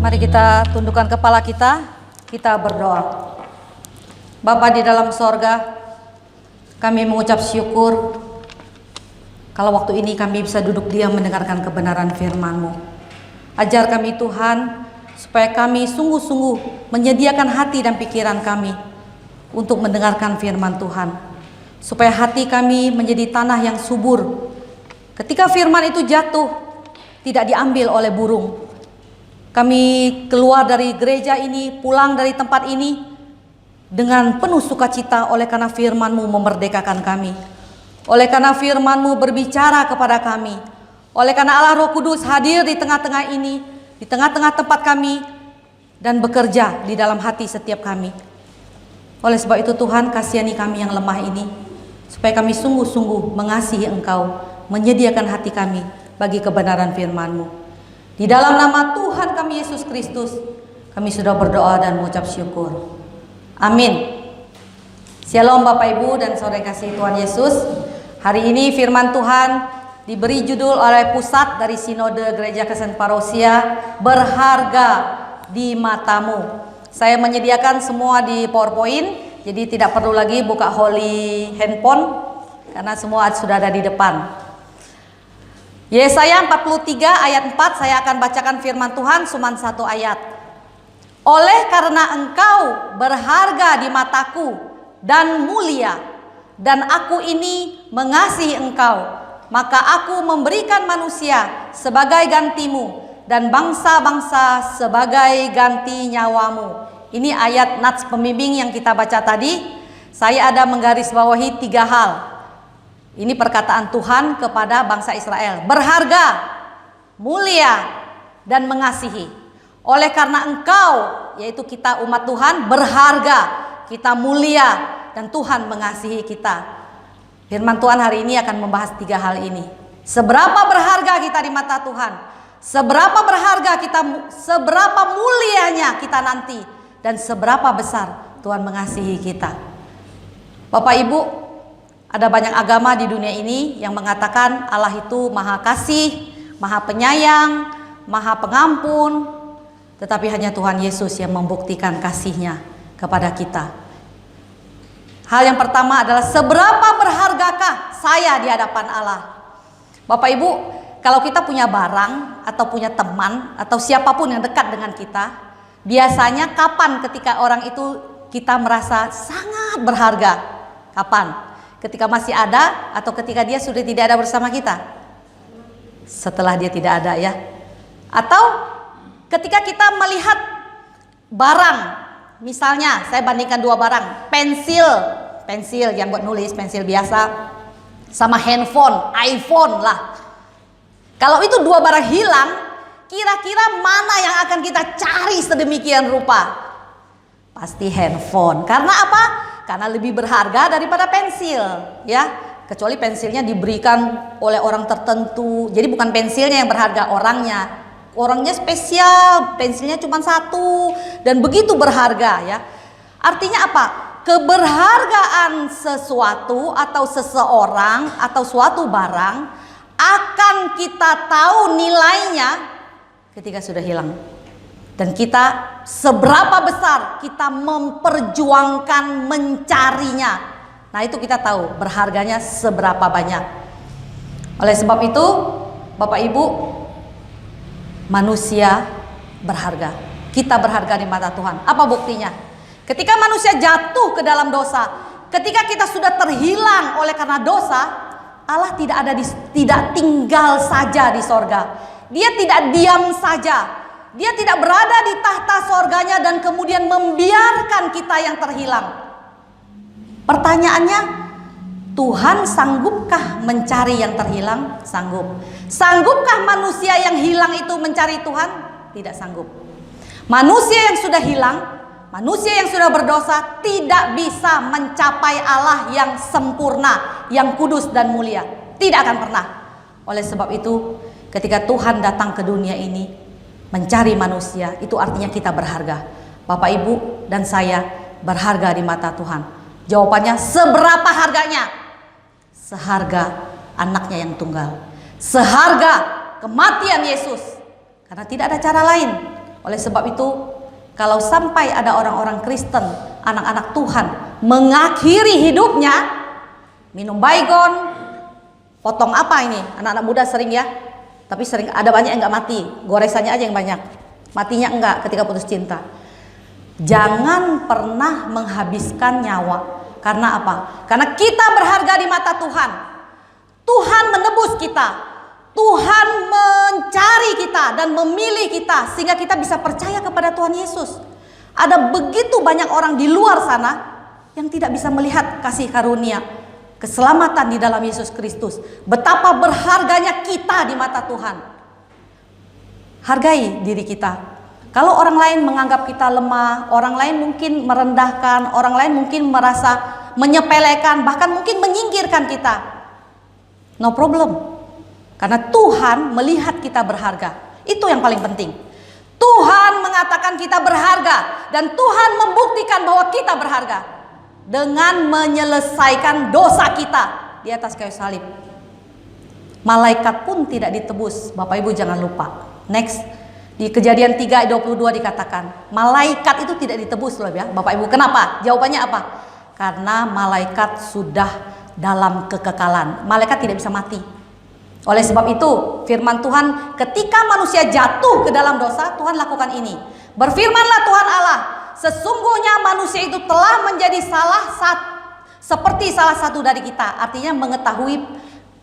Mari kita tundukkan kepala kita berdoa. Bapa di dalam sorga, kami mengucap syukur kalau waktu ini kami bisa duduk diam mendengarkan kebenaran firman-Mu. Ajar kami Tuhan, supaya kami sungguh-sungguh menyediakan hati dan pikiran kami untuk mendengarkan firman Tuhan. Supaya hati kami menjadi tanah yang subur. Ketika firman itu jatuh, tidak diambil oleh burung. Kami keluar dari gereja ini, pulang dari tempat ini dengan penuh sukacita oleh karena firman-Mu memerdekakan kami. Oleh karena firman-Mu berbicara kepada kami. Oleh karena Allah Roh Kudus hadir di tengah-tengah ini, di tengah-tengah tempat kami, dan bekerja di dalam hati setiap kami. Oleh sebab itu Tuhan, kasihani kami yang lemah ini, supaya kami sungguh-sungguh mengasihi Engkau, menyediakan hati kami bagi kebenaran firman-Mu. Di dalam nama Tuhan kami Yesus Kristus, kami sudah berdoa dan mengucap syukur. Amin. Shalom Bapak Ibu dan saudara kasih Tuhan Yesus. Hari ini firman Tuhan diberi judul oleh pusat dari Sinode Gereja Kristen Parosia, berharga di matamu. Saya menyediakan semua di PowerPoint, jadi tidak perlu lagi buka holy handphone karena semua sudah ada di depan. Yesaya 43 ayat 4, saya akan bacakan firman Tuhan cuma satu ayat. Oleh karena engkau berharga di mataku dan mulia, dan aku ini mengasihi engkau, maka aku memberikan manusia sebagai gantimu, dan bangsa-bangsa sebagai ganti nyawamu. Ini ayat nats pembimbing yang kita baca tadi. Saya ada menggarisbawahi 3 hal. Ini perkataan Tuhan kepada bangsa Israel. Berharga, mulia, dan mengasihi. Oleh karena engkau, yaitu kita umat Tuhan, berharga, kita mulia, dan Tuhan mengasihi kita. Firman Tuhan hari ini akan membahas 3 hal ini. Seberapa berharga kita di mata Tuhan, seberapa berharga kita, seberapa mulianya kita nanti, dan seberapa besar Tuhan mengasihi kita. Bapak Ibu, ada banyak agama di dunia ini yang mengatakan Allah itu maha kasih, maha penyayang, maha pengampun. Tetapi hanya Tuhan Yesus yang membuktikan kasih-Nya kepada kita. Hal yang pertama adalah seberapa berhargakah saya di hadapan Allah. Bapak Ibu, kalau kita punya barang atau punya teman atau siapapun yang dekat dengan kita, biasanya kapan ketika orang itu kita merasa sangat berharga? Kapan? Ketika masih ada atau ketika dia sudah tidak ada bersama kita? Setelah dia tidak ada ya. Atau ketika kita melihat barang, misalnya saya bandingkan 2 barang, pensil yang buat nulis, pensil biasa, sama handphone, iPhone lah. Kalau itu 2 barang hilang, kira-kira mana yang akan kita cari sedemikian rupa? Pasti handphone. Karena apa? Karena lebih berharga daripada pensil, ya. Kecuali pensilnya diberikan oleh orang tertentu. Jadi bukan pensilnya yang berharga, orangnya. Orangnya spesial, pensilnya cuma 1 dan begitu berharga, ya. Artinya apa? Keberhargaan sesuatu atau seseorang atau suatu barang akan kita tahu nilainya ketika sudah hilang. Dan kita seberapa besar kita memperjuangkan mencarinya. Nah itu kita tahu berharganya seberapa banyak. Oleh sebab itu Bapak Ibu, manusia berharga. Kita berharga di mata Tuhan. Apa buktinya? Ketika manusia jatuh ke dalam dosa, ketika kita sudah terhilang oleh karena dosa, Allah tidak tinggal saja di sorga. Dia tidak diam saja. Dia tidak berada di tahta sorganya dan kemudian membiarkan kita yang terhilang. Pertanyaannya, Tuhan sanggupkah mencari yang terhilang? Sanggup. Sanggupkah manusia yang hilang itu mencari Tuhan? Tidak sanggup. Manusia yang sudah hilang, manusia yang sudah berdosa tidak bisa mencapai Allah yang sempurna, yang kudus dan mulia. Tidak akan pernah. Oleh sebab itu, ketika Tuhan datang ke dunia ini mencari manusia, itu artinya kita berharga. Bapak Ibu dan saya berharga di mata Tuhan. Jawabannya seberapa harganya? Seharga anaknya yang tunggal. Seharga kematian Yesus. Karena tidak ada cara lain Oleh sebab itu, kalau sampai ada orang-orang Kristen, anak-anak Tuhan mengakhiri hidupnya minum baygon, potong apa ini? Anak-anak muda sering ya, tapi sering ada banyak yang nggak mati, goresannya aja yang banyak, matinya enggak ketika putus cinta. Jangan pernah menghabiskan nyawa. Karena apa? Karena kita berharga di mata Tuhan. Tuhan menebus kita, Tuhan mencari kita dan memilih kita sehingga kita bisa percaya kepada Tuhan Yesus. Ada begitu banyak orang di luar sana yang tidak bisa melihat kasih karunia, keselamatan di dalam Yesus Kristus. Betapa berharganya kita di mata Tuhan. Hargai diri kita. Kalau orang lain menganggap kita lemah, orang lain mungkin merendahkan, orang lain mungkin merasa menyepelekan, bahkan mungkin menyingkirkan kita. No problem. Karena Tuhan melihat kita berharga. Itu yang paling penting. Tuhan mengatakan kita berharga dan Tuhan membuktikan bahwa kita berharga dengan menyelesaikan dosa kita di atas kayu salib. Malaikat pun tidak ditebus. Bapak Ibu jangan lupa. Next. Di Kejadian 3 ayat 22 dikatakan malaikat itu tidak ditebus loh ya Bapak Ibu. Kenapa? Jawabannya apa? Karena malaikat sudah dalam kekekalan. Malaikat tidak bisa mati. Oleh sebab itu firman Tuhan, ketika manusia jatuh ke dalam dosa, Tuhan lakukan ini. Berfirmanlah Tuhan Allah, sesungguhnya manusia itu telah menjadi seperti salah satu dari kita. Artinya mengetahui,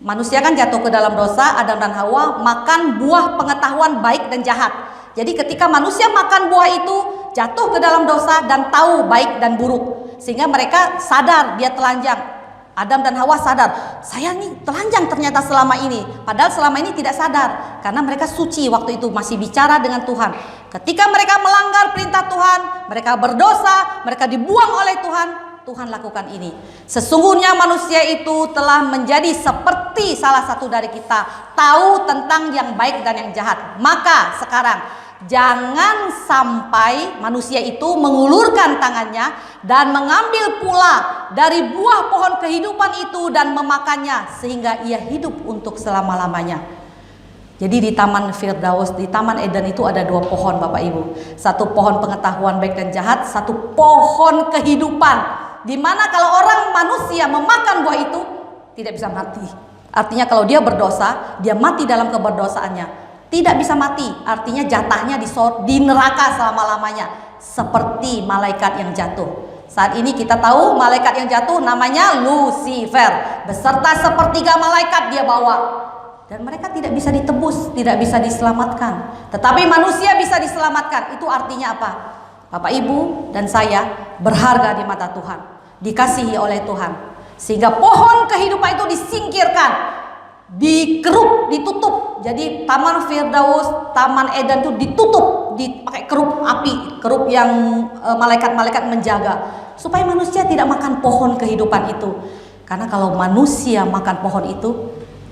manusia kan jatuh ke dalam dosa, Adam dan Hawa makan buah pengetahuan baik dan jahat. Jadi ketika manusia makan buah itu, jatuh ke dalam dosa dan tahu baik dan buruk. Sehingga mereka sadar dia telanjang. Adam dan Hawa sadar, saya nih telanjang ternyata selama ini. Padahal selama ini tidak sadar. Karena mereka suci waktu itu, masih bicara dengan Tuhan. Ketika mereka melanggar perintah Tuhan, mereka berdosa, mereka dibuang oleh Tuhan, Tuhan lakukan ini. Sesungguhnya manusia itu telah menjadi seperti salah satu dari kita, tahu tentang yang baik dan yang jahat. Maka sekarang jangan sampai manusia itu mengulurkan tangannya dan mengambil pula dari buah pohon kehidupan itu dan memakannya sehingga ia hidup untuk selama-lamanya. Jadi di Taman Firdaus, di Taman Eden itu ada dua pohon Bapak Ibu. Satu pohon pengetahuan baik dan jahat, satu pohon kehidupan. Dimana kalau orang manusia memakan buah itu tidak bisa mati. Artinya kalau dia berdosa, dia mati dalam keberdosaannya. Tidak bisa mati, artinya jatahnya di neraka selama-lamanya. Seperti malaikat yang jatuh. Saat ini kita tahu malaikat yang jatuh namanya Lucifer. Beserta sepertiga malaikat dia bawa. Dan mereka tidak bisa ditebus, tidak bisa diselamatkan. Tetapi manusia bisa diselamatkan. Itu artinya apa? Bapak Ibu dan saya berharga di mata Tuhan, dikasihi oleh Tuhan. Sehingga pohon kehidupan itu disingkirkan, dikeruk, ditutup. Jadi Taman Firdaus, Taman Eden itu ditutup, dipakai keruk api, keruk yang malaikat-malaikat menjaga, supaya manusia tidak makan pohon kehidupan itu. Karena kalau manusia makan pohon itu,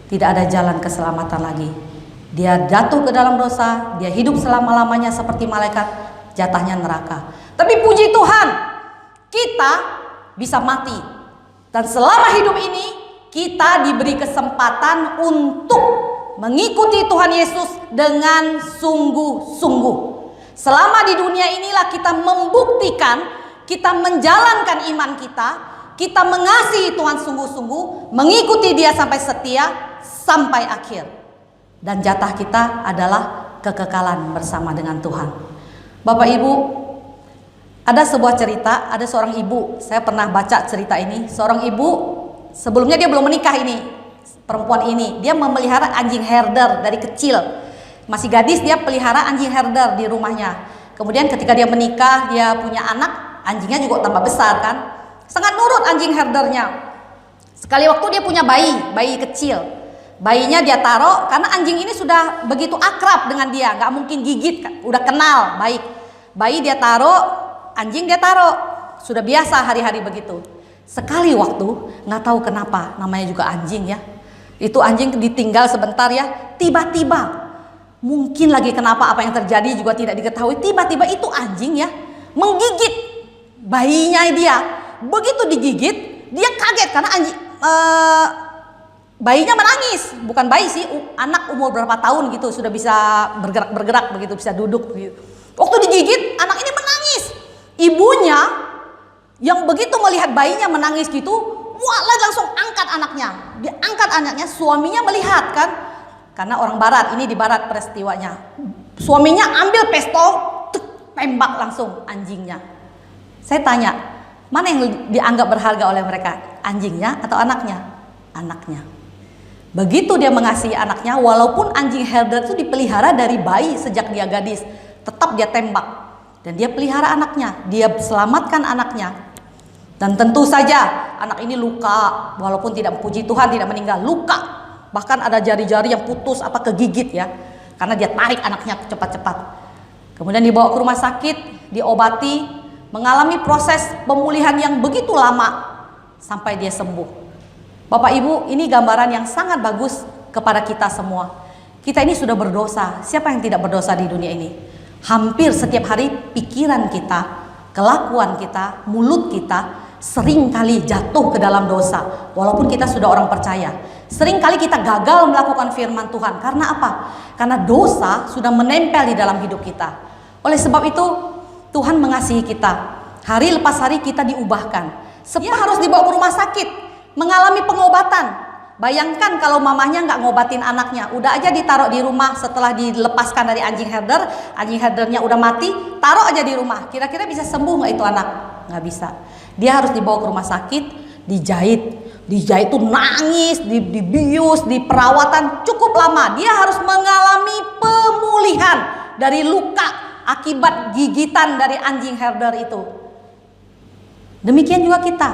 tidak ada jalan keselamatan lagi. Dia jatuh ke dalam dosa, dia hidup selama-lamanya seperti malaikat, jatahnya neraka. Tapi puji Tuhan, kita bisa mati. Dan selama hidup ini, kita diberi kesempatan untuk mengikuti Tuhan Yesus dengan sungguh-sungguh. Selama di dunia inilah kita membuktikan, kita menjalankan iman kita mengasihi Tuhan sungguh-sungguh, mengikuti Dia sampai setia, sampai akhir. Dan jatah kita adalah kekekalan bersama dengan Tuhan. Bapak Ibu, ada sebuah cerita, ada seorang ibu, saya pernah baca cerita ini. Seorang ibu, sebelumnya dia belum menikah ini, perempuan ini, dia memelihara anjing herder dari kecil. Masih gadis dia pelihara anjing herder di rumahnya. Kemudian ketika dia menikah, dia punya anak, anjingnya juga tambah besar kan. Sangat nurut anjing herdernya. Sekali waktu dia punya bayi kecil. Bayinya dia taruh, karena anjing ini sudah begitu akrab dengan dia, nggak mungkin gigit, udah kenal baik. Bayi dia taruh, anjing dia taruh, sudah biasa hari-hari begitu. Sekali waktu, nggak tahu kenapa, namanya juga anjing ya. Itu anjing ditinggal sebentar ya, tiba-tiba, mungkin lagi kenapa apa yang terjadi juga tidak diketahui. Tiba-tiba itu anjing ya, menggigit bayinya dia. Begitu digigit, dia kaget karena anjing, bayinya menangis, bukan bayi sih, anak umur berapa tahun gitu, sudah bisa bergerak begitu, bisa duduk begitu. Waktu digigit, anak ini menangis. Ibunya yang begitu melihat bayinya menangis gitu, walah langsung angkat anaknya. Diangkat anaknya, suaminya melihat kan. Karena orang barat, ini di barat peristiwanya. Suaminya ambil pistol, tembak langsung anjingnya. Saya tanya, mana yang dianggap berharga oleh mereka? Anjingnya atau anaknya? Anaknya. Begitu dia mengasihi anaknya, walaupun anjing herder itu dipelihara dari bayi sejak dia gadis, tetap dia tembak. Dan dia pelihara anaknya, dia selamatkan anaknya. Dan tentu saja anak ini luka, walaupun tidak puji Tuhan tidak meninggal, luka. Bahkan ada jari-jari yang putus apa kegigit ya, karena dia tarik anaknya cepat-cepat. Kemudian dibawa ke rumah sakit, diobati, mengalami proses pemulihan yang begitu lama sampai dia sembuh. Bapak Ibu, ini gambaran yang sangat bagus kepada kita semua. Kita ini sudah berdosa. Siapa yang tidak berdosa di dunia ini? Hampir setiap hari pikiran kita, kelakuan kita, mulut kita sering kali jatuh ke dalam dosa. Walaupun kita sudah orang percaya, sering kali kita gagal melakukan firman Tuhan. Karena apa? Karena dosa sudah menempel di dalam hidup kita. Oleh sebab itu Tuhan mengasihi kita. Hari lepas hari kita diubahkan. Dia harus dibawa ke rumah sakit, mengalami pengobatan. Bayangkan kalau mamanya nggak ngobatin anaknya, udah aja ditaruh di rumah setelah dilepaskan dari anjing herder, anjing herdernya udah mati, taruh aja di rumah. Kira-kira bisa sembuh nggak itu anak? Nggak bisa. Dia harus dibawa ke rumah sakit, dijahit tuh nangis, dibius, diperawatan cukup lama. Dia harus mengalami pemulihan dari luka akibat gigitan dari anjing herder itu. Demikian juga kita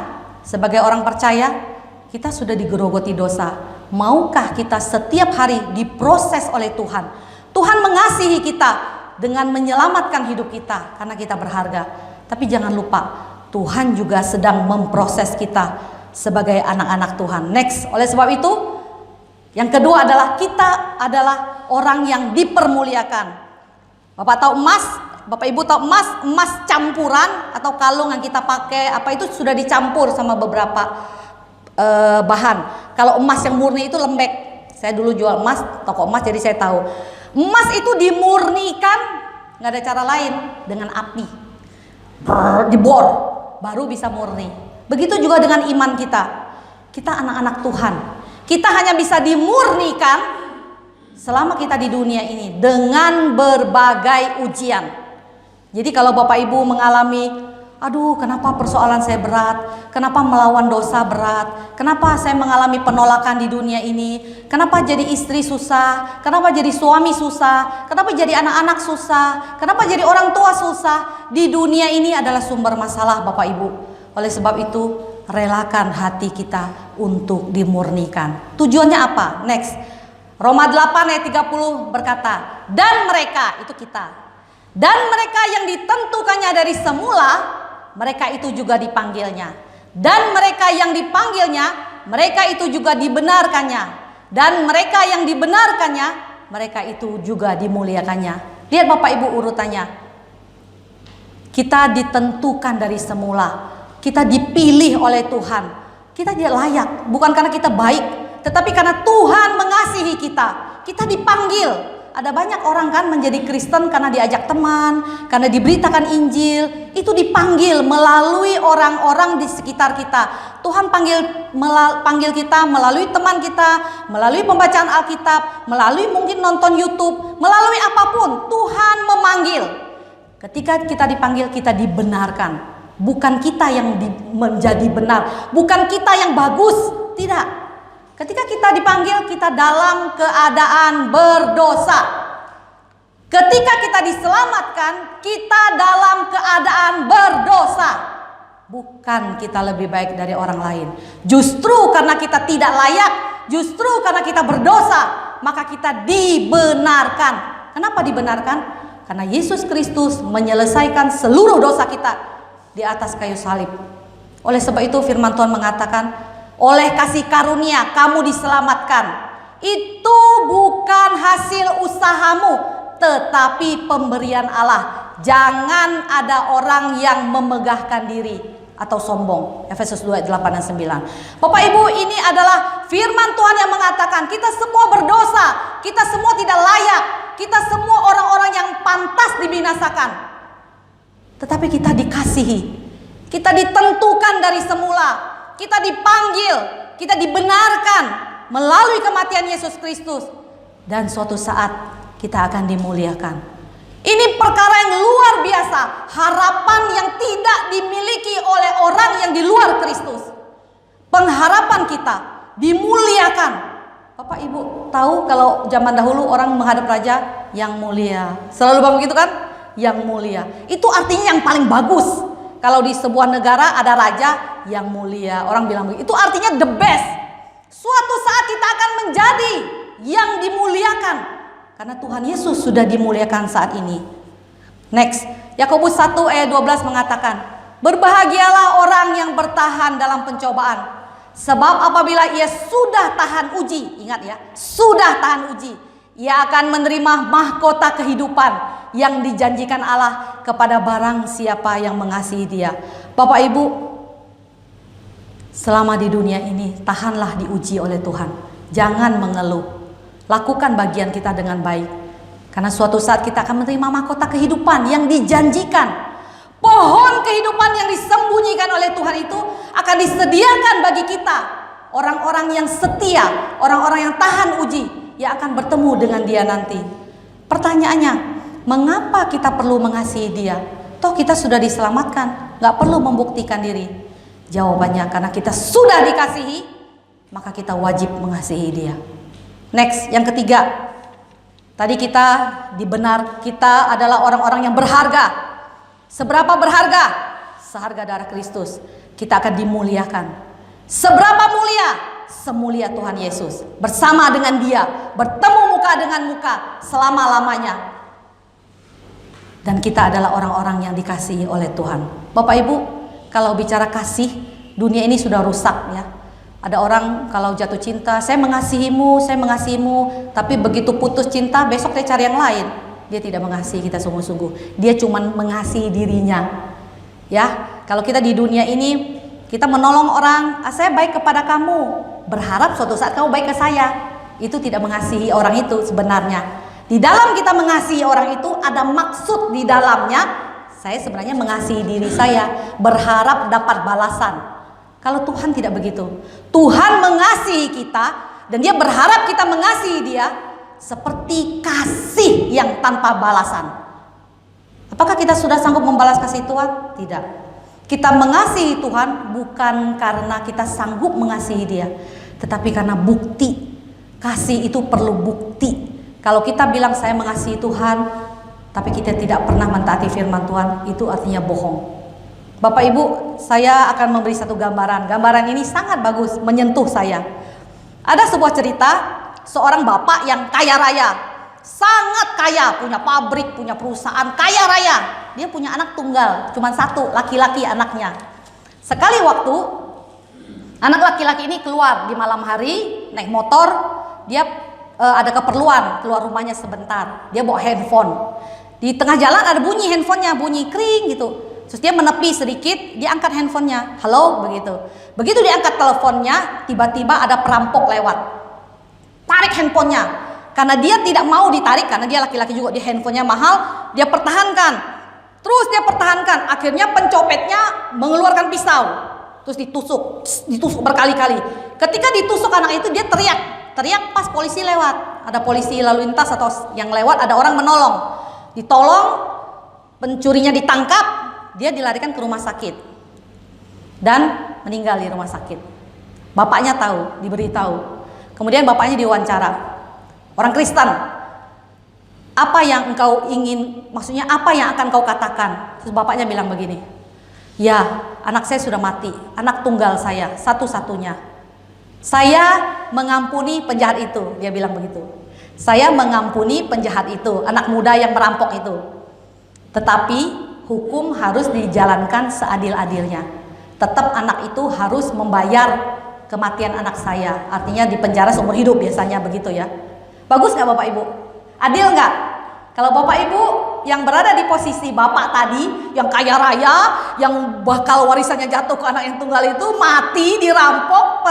sebagai orang percaya. Kita sudah digerogoti dosa. Maukah kita setiap hari diproses oleh Tuhan? Tuhan mengasihi kita dengan menyelamatkan hidup kita karena kita berharga. Tapi jangan lupa, Tuhan juga sedang memproses kita sebagai anak-anak Tuhan. Next, oleh sebab itu, yang kedua adalah kita adalah orang yang dipermuliakan. Bapak tahu emas? Bapak Ibu tahu emas? Emas campuran atau kalung yang kita pakai, apa itu sudah dicampur sama beberapa bahan. Kalau emas yang murni itu lembek. Saya dulu jual emas, toko emas, jadi saya tahu. Emas itu dimurnikan, nggak ada cara lain, dengan api. Dibor, baru bisa murni. Begitu juga dengan iman kita. Kita anak-anak Tuhan. Kita hanya bisa dimurnikan selama kita di dunia ini dengan berbagai ujian. Jadi kalau Bapak Ibu mengalami, aduh, kenapa persoalan saya berat? Kenapa melawan dosa berat? Kenapa saya mengalami penolakan di dunia ini? Kenapa jadi istri susah? Kenapa jadi suami susah? Kenapa jadi anak-anak susah? Kenapa jadi orang tua susah? Di dunia ini adalah sumber masalah, Bapak Ibu. Oleh sebab itu, relakan hati kita untuk dimurnikan. Tujuannya apa? Next. Roma 8 ayat 30 berkata, dan mereka, itu kita. Dan mereka yang ditentukannya dari semula, mereka itu juga dipanggilnya. Dan mereka yang dipanggilnya, mereka itu juga dibenarkannya. Dan mereka yang dibenarkannya, mereka itu juga dimuliakannya. Lihat Bapak Ibu urutannya. Kita ditentukan dari semula. Kita dipilih oleh Tuhan. Kita tidak layak, bukan karena kita baik, tetapi karena Tuhan mengasihi kita. Kita dipanggil. Ada banyak orang kan menjadi Kristen karena diajak teman, karena diberitakan Injil. Itu dipanggil melalui orang-orang di sekitar kita. Tuhan panggil kita melalui teman kita, melalui pembacaan Alkitab, melalui mungkin nonton YouTube, melalui apapun. Tuhan memanggil. Ketika kita dipanggil, kita dibenarkan. Bukan kita yang menjadi benar, bukan kita yang bagus, tidak. Ketika kita dipanggil, kita dalam keadaan berdosa. Ketika kita diselamatkan, kita dalam keadaan berdosa. Bukan kita lebih baik dari orang lain. Justru karena kita tidak layak, justru karena kita berdosa, maka kita dibenarkan. Kenapa dibenarkan? Karena Yesus Kristus menyelesaikan seluruh dosa kita di atas kayu salib. Oleh sebab itu firman Tuhan mengatakan, oleh kasih karunia kamu diselamatkan. Itu bukan hasil usahamu, tetapi pemberian Allah. Jangan ada orang yang memegahkan diri atau sombong. Efesus 2 ayat 8 dan 9. Bapak Ibu, ini adalah firman Tuhan yang mengatakan kita semua berdosa, kita semua tidak layak. kita semua orang-orang yang pantas dibinasakan. Tetapi kita dikasihi, kita ditentukan dari semula, kita dipanggil, kita dibenarkan melalui kematian Yesus Kristus. Dan suatu saat kita akan dimuliakan. Ini perkara yang luar biasa, harapan yang tidak dimiliki oleh orang yang di luar Kristus. Pengharapan kita dimuliakan. Bapak Ibu tahu kalau zaman dahulu orang menghadap raja yang mulia. Selalu bang begitu kan? Yang mulia. Itu artinya yang paling bagus. Kalau di sebuah negara ada raja yang mulia, orang bilang begitu. Itu artinya the best. Suatu saat kita akan menjadi yang dimuliakan. Karena Tuhan Yesus sudah dimuliakan saat ini. Next, Yakobus 1 ayat 12 mengatakan, berbahagialah orang yang bertahan dalam pencobaan. Sebab apabila ia sudah tahan uji, ingat ya, sudah tahan uji, ia akan menerima mahkota kehidupan yang dijanjikan Allah kepada barang siapa yang mengasihi dia. Bapak Ibu, selama di dunia ini tahanlah diuji oleh Tuhan. Jangan mengeluh. Lakukan bagian kita dengan baik. Karena suatu saat kita akan menerima mahkota kehidupan yang dijanjikan. Pohon kehidupan yang disembunyikan oleh Tuhan itu akan disediakan bagi kita. Orang-orang yang setia, orang-orang yang tahan uji, yang akan bertemu dengan dia nanti. Pertanyaannya, mengapa kita perlu mengasihi dia? Toh kita sudah diselamatkan, gak perlu membuktikan diri. Jawabannya, karena kita sudah dikasihi, maka kita wajib mengasihi dia. Next, yang ketiga. Tadi kita kita adalah orang-orang yang berharga. Seberapa berharga? Seharga darah Kristus. Kita akan dimuliakan. Seberapa mulia? Semulia Tuhan Yesus. Bersama dengan dia, bertemu muka dengan muka selama-lamanya. Dan kita adalah orang-orang yang dikasihi oleh Tuhan. Bapak Ibu, kalau bicara kasih, dunia ini sudah rusak ya. Ada orang kalau jatuh cinta, saya mengasihimu, tapi begitu putus cinta, besok dia cari yang lain. Dia tidak mengasihi kita sungguh-sungguh. Dia cuma mengasihi dirinya. Ya, kalau kita di dunia ini, kita menolong orang, saya baik kepada kamu, berharap suatu saat kamu baik ke saya. Itu tidak mengasihi orang itu sebenarnya. Di dalam kita mengasihi orang itu ada maksud di dalamnya. Saya sebenarnya mengasihi diri saya, berharap dapat balasan. Kalau Tuhan tidak begitu. Tuhan mengasihi kita dan dia berharap kita mengasihi dia seperti kasih yang tanpa balasan. Apakah kita sudah sanggup membalas kasih Tuhan? Tidak. Kita mengasihi Tuhan bukan karena kita sanggup mengasihi dia, tetapi karena bukti. Kasih itu perlu bukti. Kalau kita bilang saya mengasihi Tuhan, tapi kita tidak pernah mentaati firman Tuhan, itu artinya bohong. Bapak Ibu, saya akan memberi satu gambaran. Gambaran ini sangat bagus, menyentuh saya. Ada sebuah cerita, seorang bapak yang kaya raya. Sangat kaya, punya pabrik, punya perusahaan, kaya raya. Dia punya anak tunggal, cuma satu, laki-laki anaknya. Sekali waktu, anak laki-laki ini keluar di malam hari, naik motor. Dia ada keperluan, keluar rumahnya sebentar. Dia bawa handphone. Di tengah jalan ada bunyi handphonenya, bunyi kring gitu. Terus dia menepi sedikit, dia angkat handphonenya. Halo, begitu. Begitu diangkat teleponnya, tiba-tiba ada perampok lewat. Tarik handphonenya. Karena dia tidak mau ditarik, karena dia laki-laki juga, dia handphonenya mahal, dia pertahankan. Terus dia pertahankan, akhirnya pencopetnya mengeluarkan pisau. Terus ditusuk berkali-kali. Ketika ditusuk anak itu, dia teriak pas polisi lewat. Ada polisi lalu lintas atau yang lewat, ada orang menolong. Ditolong, pencurinya ditangkap. Dia dilarikan ke rumah sakit dan meninggal di rumah sakit. Bapaknya tahu, diberitahu. Kemudian bapaknya diwawancara. Orang Kristen. Apa yang engkau ingin, maksudnya apa yang akan kau katakan? Terus bapaknya bilang begini. Ya, anak saya sudah mati, anak tunggal saya, satu-satunya. Saya mengampuni penjahat itu, dia bilang begitu. Saya mengampuni penjahat itu, anak muda yang merampok itu. Tetapi hukum harus dijalankan seadil-adilnya. Tetap anak itu harus membayar kematian anak saya. Artinya dipenjara seumur hidup biasanya begitu ya. Bagus nggak Bapak Ibu? Adil nggak? Kalau Bapak Ibu yang berada di posisi Bapak tadi, yang kaya raya, yang bakal warisannya jatuh ke anak yang tunggal itu, mati, dirampok,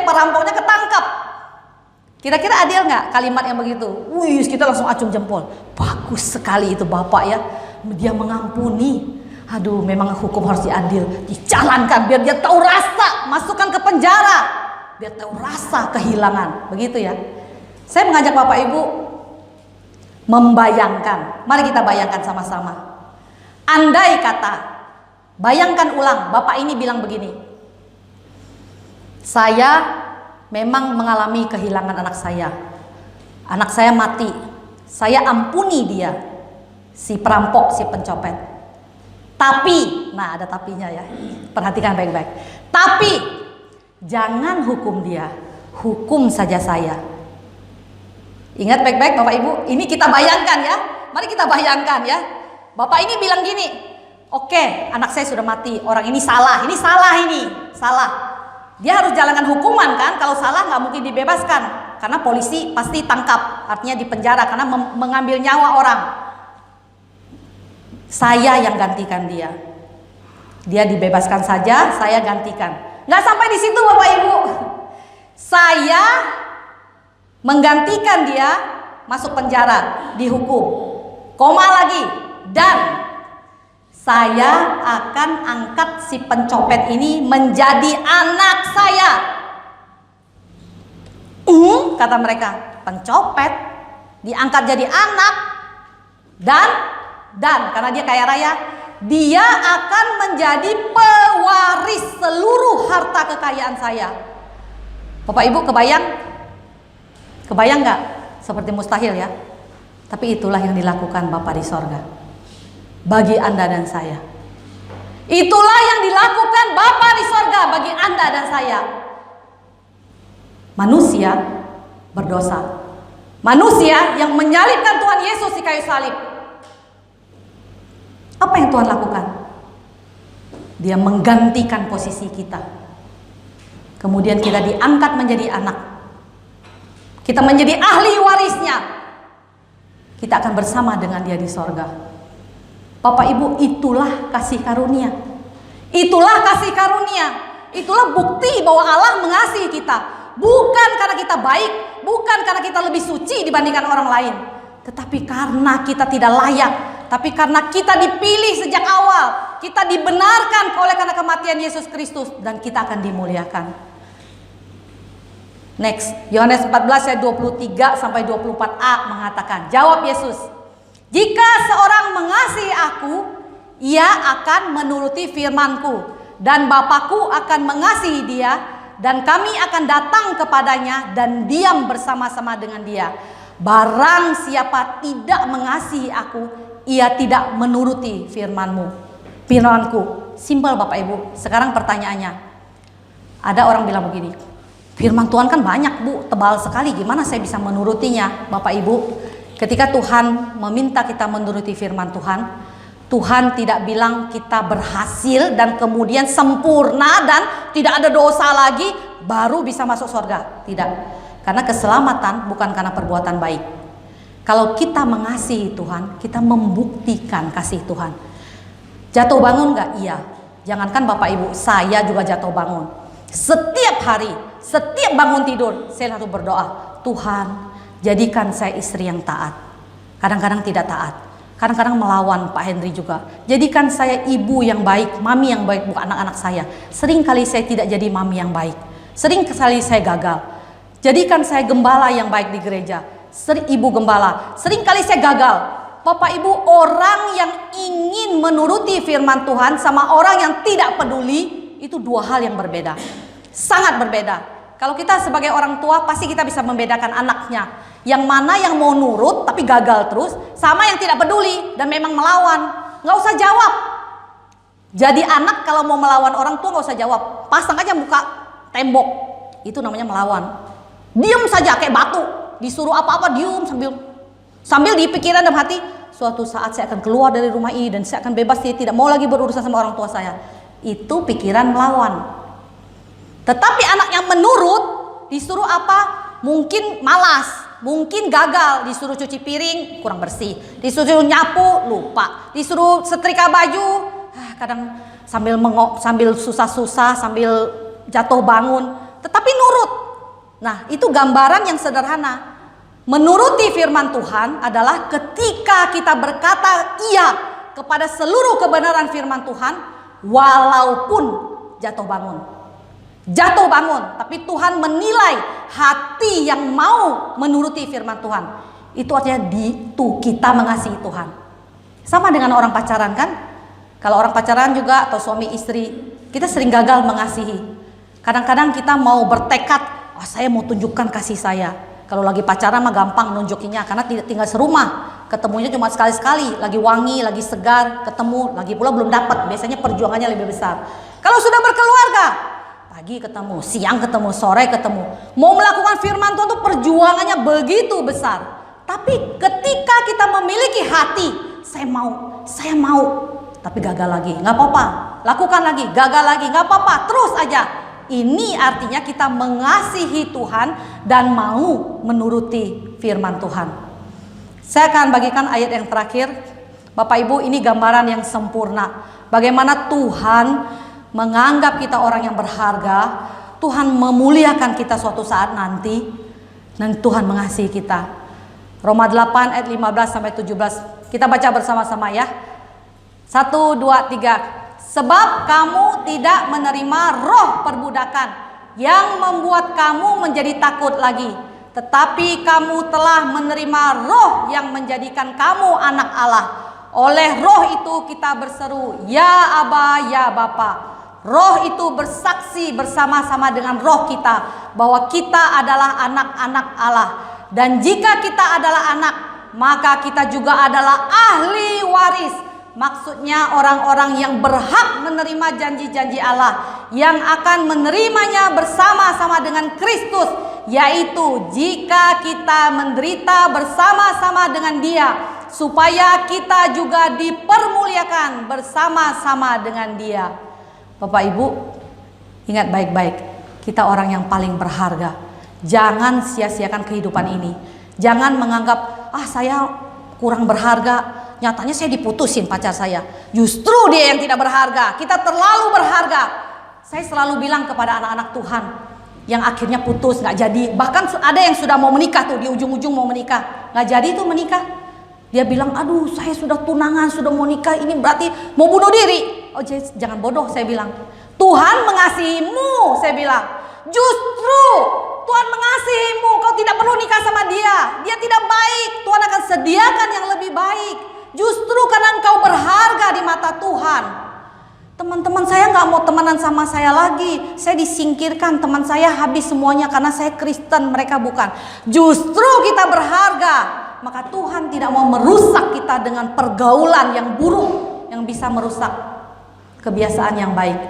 perampoknya ketangkap. Kira-kira adil nggak kalimat yang begitu? Wih, kita langsung acung jempol. Bagus sekali itu Bapak ya. Dia mengampuni. Aduh, memang hukum harus diadil. Dijalankan biar dia tahu rasa. Masukkan ke penjara. Biar tahu rasa kehilangan. Begitu ya. Saya mengajak Bapak Ibu membayangkan. Mari kita bayangkan sama-sama. Andai kata, bayangkan ulang, Bapak ini bilang begini. Saya memang mengalami kehilangan anak saya. Anak saya mati. Saya ampuni dia, si perampok, si pencopet. Tapi, nah ada tapinya ya. Perhatikan baik-baik. Tapi jangan hukum dia, hukum saja saya. Ingat baik-baik Bapak Ibu, ini kita bayangkan ya. Mari kita bayangkan ya. Bapak ini bilang gini, oke, anak saya sudah mati, orang ini salah, salah. Dia harus jalankan hukuman kan, kalau salah nggak mungkin dibebaskan. Karena polisi pasti tangkap, artinya dipenjara karena mengambil nyawa orang. Saya yang gantikan dia. Dia dibebaskan saja, saya gantikan. Nggak sampai di situ Bapak Ibu. Saya menggantikan dia masuk penjara, dihukum. Koma lagi, dan saya akan angkat si pencopet ini menjadi anak saya. Kata mereka, pencopet diangkat jadi anak, dan karena dia kaya raya, dia akan menjadi pewaris seluruh harta kekayaan saya. Bapak Ibu kebayang? Kebayang nggak? Seperti mustahil ya. Tapi itulah yang dilakukan Bapa di sorga bagi Anda dan saya. Itulah yang dilakukan Bapa di sorga bagi Anda dan saya. Manusia berdosa. Manusia yang menyalibkan Tuhan Yesus di kayu salib. Apa yang Tuhan lakukan? Dia menggantikan posisi kita. Kemudian kita diangkat menjadi anak. Kita menjadi ahli warisnya. Kita akan bersama dengan dia di sorga. Bapak Ibu, itulah kasih karunia. Itulah kasih karunia. Itulah bukti bahwa Allah mengasihi kita. Bukan karena kita baik, bukan karena kita lebih suci dibandingkan orang lain, tetapi karena kita tidak layak, tapi karena kita dipilih sejak awal, kita dibenarkan oleh karena kematian Yesus Kristus, dan kita akan dimuliakan. Next, Yohanes 14 ayat 23 sampai 24a mengatakan, jawab Yesus, jika seorang mengasihi aku, ia akan menuruti firman-Ku, dan Bapa-Ku akan mengasihi dia, dan kami akan datang kepadanya dan diam bersama-sama dengan dia. Barang siapa tidak mengasihi aku, ia tidak menuruti firman-Ku. Simpel Bapak Ibu. Sekarang pertanyaannya, ada orang bilang begini, firman Tuhan kan banyak Bu, tebal sekali, gimana saya bisa menurutinya? Bapak Ibu, ketika Tuhan meminta kita menuruti firman Tuhan, Tuhan tidak bilang kita berhasil dan kemudian sempurna dan tidak ada dosa lagi baru bisa masuk surga. Tidak. Karena keselamatan bukan karena perbuatan baik. Kalau kita mengasihi Tuhan, kita membuktikan kasih Tuhan. Jatuh bangun gak? Iya. Jangankan Bapak Ibu, saya juga jatuh bangun. Setiap hari, setiap bangun tidur, saya lalu berdoa, Tuhan jadikan saya istri yang taat. Kadang-kadang tidak taat. Kadang-kadang melawan Pak Henry juga. Jadikan saya ibu yang baik, mami yang baik buat anak-anak saya. Sering kali saya tidak jadi mami yang baik. Sering kali saya gagal. Jadikan saya gembala yang baik di gereja. Ibu gembala. Sering kali saya gagal. Bapak Ibu, orang yang ingin menuruti firman Tuhan sama orang yang tidak peduli, itu dua hal yang berbeda. Sangat berbeda. Kalau kita sebagai orang tua pasti kita bisa membedakan anaknya. Yang mana yang mau nurut tapi gagal terus, sama yang tidak peduli dan memang melawan. Nggak usah jawab. Jadi anak kalau mau melawan orang tua nggak usah jawab. Pasang aja muka tembok. Itu namanya melawan. Diam saja kayak batu. Disuruh apa-apa diam sambil dipikiran dalam hati, suatu saat saya akan keluar dari rumah ini dan saya akan bebas, saya tidak mau lagi berurusan sama orang tua saya. Itu pikiran melawan. Tetapi anak yang menurut, disuruh apa? Mungkin malas, mungkin gagal, disuruh cuci piring kurang bersih, disuruh nyapu lupa, disuruh setrika baju, kadang sambil susah-susah, sambil jatuh bangun, tetapi nurut. Nah, itu gambaran yang sederhana. Menuruti firman Tuhan adalah ketika kita berkata iya kepada seluruh kebenaran firman Tuhan, walaupun jatuh bangun. Jatuh bangun, tapi Tuhan menilai hati yang mau menuruti firman Tuhan. Itu artinya kita mengasihi Tuhan. Sama dengan orang pacaran kan? Kalau orang pacaran juga atau suami istri, kita sering gagal mengasihi. Kadang-kadang kita mau bertekad, saya mau tunjukkan kasih saya. Kalau lagi pacaran mah gampang nunjukinya karena tidak tinggal serumah. Ketemunya cuma sekali-sekali, lagi wangi, lagi segar, ketemu, lagi pula belum dapat. Biasanya perjuangannya lebih besar. Kalau sudah berkeluarga, pagi ketemu, siang ketemu, sore ketemu. Mau melakukan firman Tuhan itu perjuangannya begitu besar. Tapi ketika kita memiliki hati, saya mau, tapi gagal lagi, nggak apa-apa. Lakukan lagi, gagal lagi, nggak apa-apa, terus aja. Ini artinya kita mengasihi Tuhan dan mau menuruti firman Tuhan. Saya akan bagikan ayat yang terakhir. Bapak Ibu, ini gambaran yang sempurna. Bagaimana Tuhan menganggap kita orang yang berharga. Tuhan memuliakan kita suatu saat nanti. Dan Tuhan mengasihi kita. Roma 8 ayat 15 sampai 17. Kita baca bersama-sama ya. 1, 2, 3. Sebab kamu tidak menerima roh perbudakan yang membuat kamu menjadi takut lagi, tetapi kamu telah menerima roh yang menjadikan kamu anak Allah. Oleh roh itu kita berseru, ya Aba, ya Bapa. Roh itu bersaksi bersama-sama dengan roh kita bahwa kita adalah anak-anak Allah. Dan jika kita adalah anak, maka kita juga adalah ahli waris. Maksudnya orang-orang yang berhak menerima janji-janji Allah, yang akan menerimanya bersama-sama dengan Kristus, yaitu jika kita menderita bersama-sama dengan Dia, supaya kita juga dipermuliakan bersama-sama dengan Dia. Bapak Ibu, ingat baik-baik, kita orang yang paling berharga. Jangan sia-siakan kehidupan ini. Jangan menganggap, saya kurang berharga. Nyatanya saya diputusin pacar saya. Justru dia yang tidak berharga. Kita terlalu berharga. Saya selalu bilang kepada anak-anak Tuhan yang akhirnya putus, gak jadi. Bahkan ada yang sudah mau menikah tuh, di ujung-ujung mau menikah, gak jadi tuh menikah. Dia bilang, aduh saya sudah tunangan, sudah mau nikah, ini berarti mau bunuh diri. Oh jangan bodoh, saya bilang. Tuhan mengasihimu, saya bilang. Justru Tuhan mengasihimu, kau tidak perlu nikah sama dia. Dia tidak baik, Tuhan akan sediakan yang lebih baik. Justru karena engkau berharga di mata Tuhan. Teman-teman saya nggak mau temenan sama saya lagi. Saya disingkirkan, teman saya habis semuanya karena saya Kristen, mereka bukan. Justru kita berharga. Maka Tuhan tidak mau merusak kita dengan pergaulan yang buruk yang bisa merusak kebiasaan yang baik.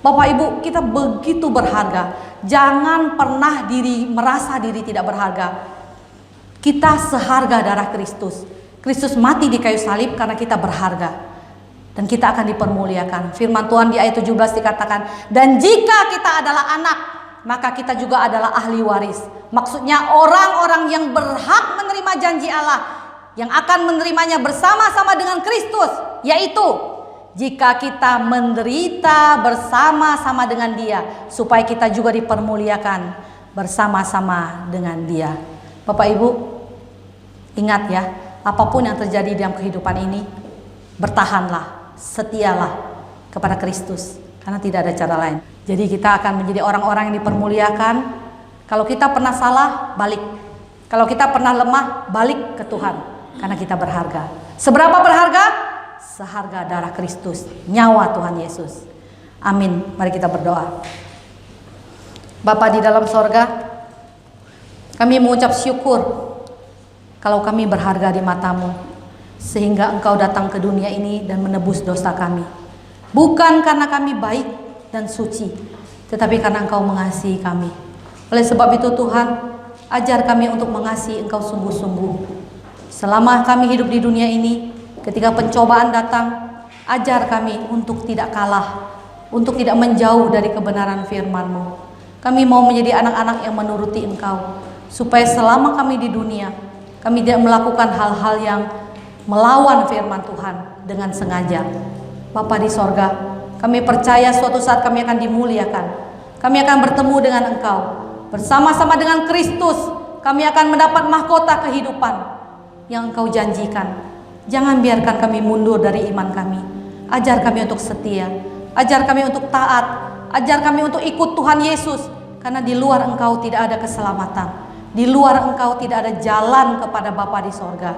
Bapak Ibu, kita begitu berharga. Jangan pernah merasa diri tidak berharga. Kita seharga darah Kristus. Kristus mati di kayu salib karena kita berharga. Dan kita akan dipermuliakan. Firman Tuhan di ayat 17 dikatakan, dan jika kita adalah anak, maka kita juga adalah ahli waris. Maksudnya orang-orang yang berhak menerima janji Allah, yang akan menerimanya bersama-sama dengan Kristus, yaitu jika kita menderita bersama-sama dengan Dia, supaya kita juga dipermuliakan bersama-sama dengan Dia. Bapak Ibu, ingat ya, apapun yang terjadi dalam kehidupan ini, bertahanlah, setialah kepada Kristus, karena tidak ada cara lain. Jadi kita akan menjadi orang-orang yang dipermuliakan. Kalau kita pernah salah, balik. Kalau kita pernah lemah, balik ke Tuhan, karena kita berharga. Seberapa berharga? Seharga darah Kristus, nyawa Tuhan Yesus. Amin. Mari kita berdoa. Bapa di dalam sorga, kami mengucap syukur kalau kami berharga di mata-Mu, sehingga Engkau datang ke dunia ini dan menebus dosa kami. Bukan karena kami baik dan suci, tetapi karena Engkau mengasihi kami. Oleh sebab itu Tuhan, ajar kami untuk mengasihi Engkau sungguh-sungguh. Selama kami hidup di dunia ini, ketika pencobaan datang, ajar kami untuk tidak kalah, untuk tidak menjauh dari kebenaran firman-Mu. Kami mau menjadi anak-anak yang menuruti Engkau, supaya selama kami di dunia, kami tidak melakukan hal-hal yang melawan firman Tuhan dengan sengaja. Bapa di sorga, kami percaya suatu saat kami akan dimuliakan. Kami akan bertemu dengan Engkau. Bersama-sama dengan Kristus kami akan mendapat mahkota kehidupan yang Engkau janjikan. Jangan biarkan kami mundur dari iman kami. Ajar kami untuk setia, ajar kami untuk taat, ajar kami untuk ikut Tuhan Yesus. Karena di luar Engkau tidak ada keselamatan, di luar Engkau tidak ada jalan kepada Bapa di sorga.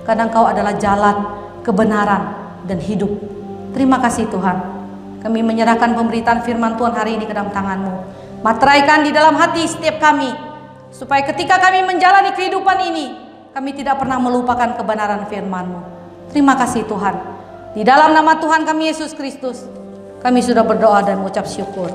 Karena Engkau adalah jalan, kebenaran, dan hidup. Terima kasih Tuhan. Kami menyerahkan pemberitaan firman Tuhan hari ini ke dalam tangan-Mu. Materaikan di dalam hati setiap kami, supaya ketika kami menjalani kehidupan ini, kami tidak pernah melupakan kebenaran firman-Mu. Terima kasih Tuhan. Di dalam nama Tuhan kami Yesus Kristus, kami sudah berdoa dan mengucap syukur.